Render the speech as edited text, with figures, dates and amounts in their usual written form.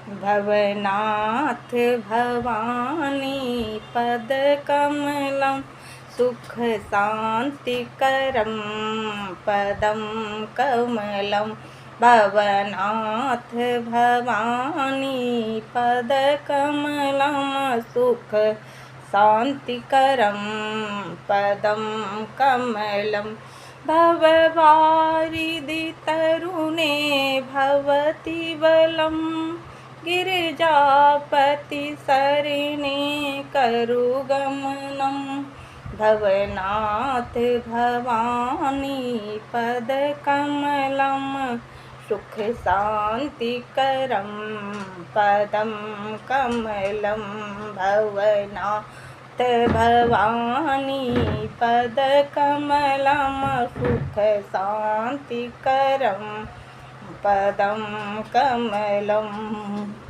भवनाथ भवानी पदकमलं सुखशान्तिकरं पदं कमलं भवनाथ भवानी पदकमलं सुखशान्तिकरं पदं कमलं भववारिधितरुणे भवति बलं गिरिजापति शरणे करुगमनं भवनाथ भवानी पदकमलं सुखशान्तिकरं पदं कमलं भवनाथ भवानी पदकमलं सुखशान्तिकरं पदं कमलम्।